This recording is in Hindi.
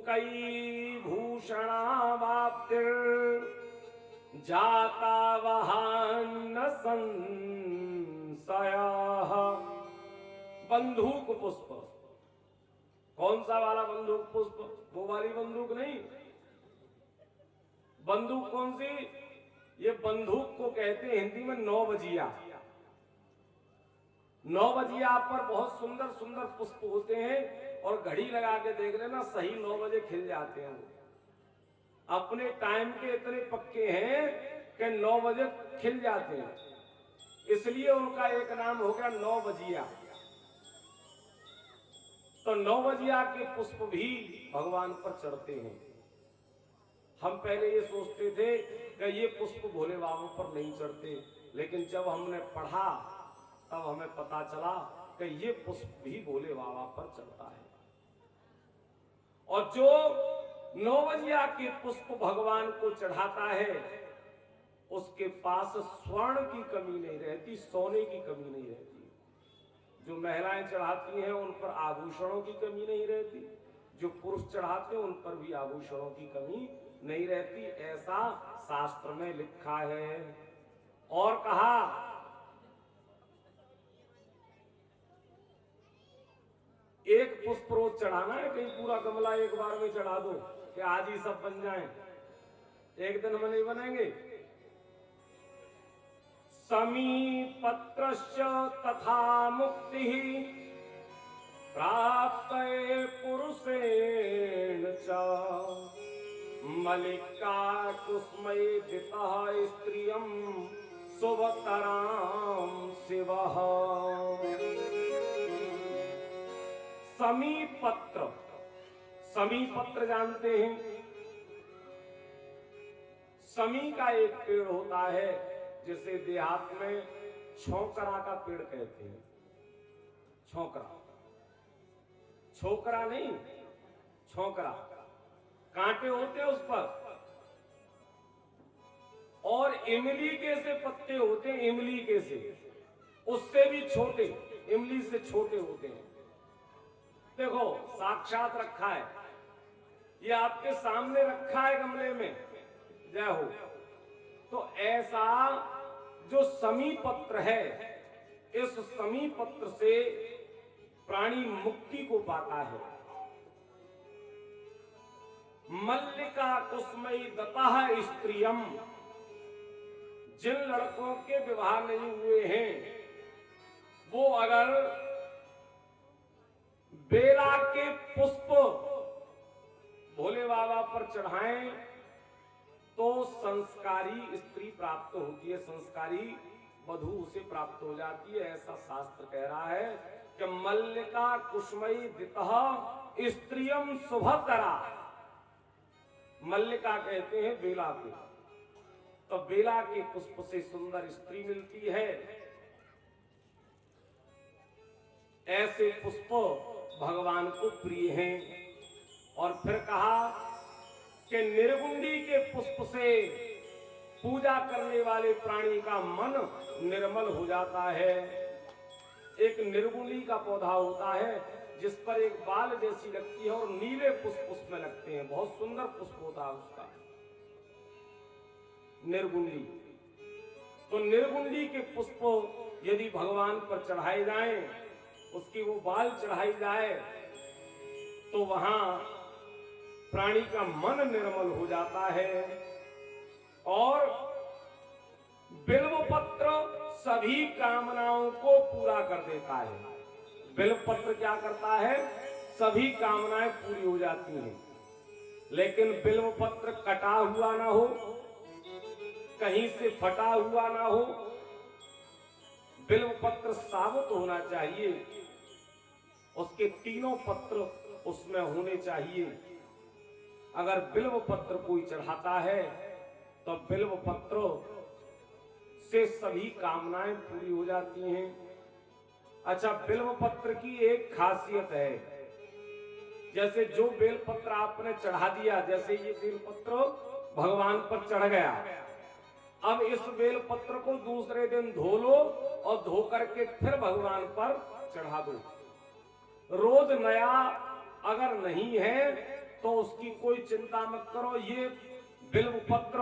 कई भूषणावाप्तिर जाता वहान संशयः। बंदूक पुष्प, कौन सा वाला बंदूक पुष्प? वो वाली बंदूक नहीं। बंदूक कौन सी? ये बंदूक को कहते हैं हिंदी में 9 बजिया। 9 बजिया पर बहुत सुंदर सुंदर पुष्प होते हैं और घड़ी लगा के देख लेना, सही 9 बजे खिल जाते हैं। अपने टाइम के इतने पक्के हैं कि 9 बजे खिल जाते हैं, इसलिए उनका एक नाम हो गया 9 बजिया। तो 9 बजिया के पुष्प भी भगवान पर चढ़ते हैं। हम पहले ये सोचते थे कि ये पुष्प भोले बाबा पर नहीं चढ़ते, लेकिन जब हमने पढ़ा तब हमें पता चला कि ये पुष्प भी भोले बाबा पर चढ़ता है। और जो 9 बजिया के पुष्प भगवान को चढ़ाता है उसके पास स्वर्ण की कमी नहीं रहती, सोने की कमी नहीं रहती। जो महिलाएं चढ़ाती हैं उन पर आभूषणों की कमी नहीं रहती, जो पुरुष चढ़ाते हैं उन पर भी आभूषणों की कमी नहीं रहती, ऐसा शास्त्र में लिखा है। और कहा एक पुष्प रोज चढ़ाना है, कहीं पूरा गमला एक बार में चढ़ा दो कि आज ही सब बन जाएं, एक दिन में नहीं बनेंगे। समीपत्रश्च तथा मुक्ति प्राप्त पुरुषेण च मल्लिका कुसुमैदितः स्त्रियं शुभतरां शिवः। समीपत्र, समीपत्र जानते हैं? समी का एक पेड़ होता है जिसे देहात में छोकरा का पेड़ कहते हैं। छोकरा, छोकरा नहीं, छोकरा, कांटे होते हैं उस पर। और इमली के से पत्ते होते हैं, इमली के से, उससे भी छोटे, इमली से छोटे होते हैं। देखो साक्षात रखा है, ये आपके सामने रखा है गमले में, जय हो। तो ऐसा जो समीपत्र है, इस समीपत्र से प्राणी मुक्ति को पाता है। मल्लिका कुसुमैदतः स्त्रियम, जिन लड़कों के विवाह नहीं हुए हैं वो अगर बेला के पुष्प भोले बाबा पर चढ़ाएं तो संस्कारी स्त्री प्राप्त होती है, संस्कारी वधू उसे प्राप्त हो जाती है। ऐसा शास्त्र कह रहा है कि मल्लिका कुसुमैदितः स्त्रियम शुभतरा। मल्लिका कहते हैं बेला को, तो बेला के पुष्प से सुंदर स्त्री मिलती है। ऐसे पुष्प भगवान को प्रिय हैं। और फिर कहा कि निर्गुंडी के पुष्प से पूजा करने वाले प्राणी का मन निर्मल हो जाता है। एक निर्गुंडी का पौधा होता है जिस पर एक बाल जैसी लगती है और नीले पुष्प उसमें लगते हैं, बहुत सुंदर पुष्प होता है उसका, निर्गुंडी। तो निर्गुंडी के पुष्प यदि भगवान पर चढ़ाए जाएं, उसकी वो बाल चढ़ाई जाए तो वहां प्राणी का मन निर्मल हो जाता है। और बिल्वपत्र सभी कामनाओं को पूरा कर देता है। बिल्वपत्र क्या करता है? सभी कामनाएं पूरी हो जाती हैं। लेकिन बिल्वपत्र कटा हुआ ना हो, कहीं से फटा हुआ ना हो, बिल्वपत्र साबुत होना चाहिए, उसके तीनों पत्र उसमें होने चाहिए। अगर बिल्व पत्र कोई चढ़ाता है तो बिल्व पत्र से सभी कामनाएं पूरी हो जाती हैं। अच्छा, बिल्व पत्र की एक खासियत है, जैसे जो बेल पत्र आपने चढ़ा दिया, जैसे ये बेल पत्र भगवान पर चढ़ गया, अब इस बेल पत्र को दूसरे दिन धो लो और धो करके फिर भगवान पर चढ़ा दो। रोज नया अगर नहीं है तो उसकी कोई चिंता मत करो। ये बिल्व पत्र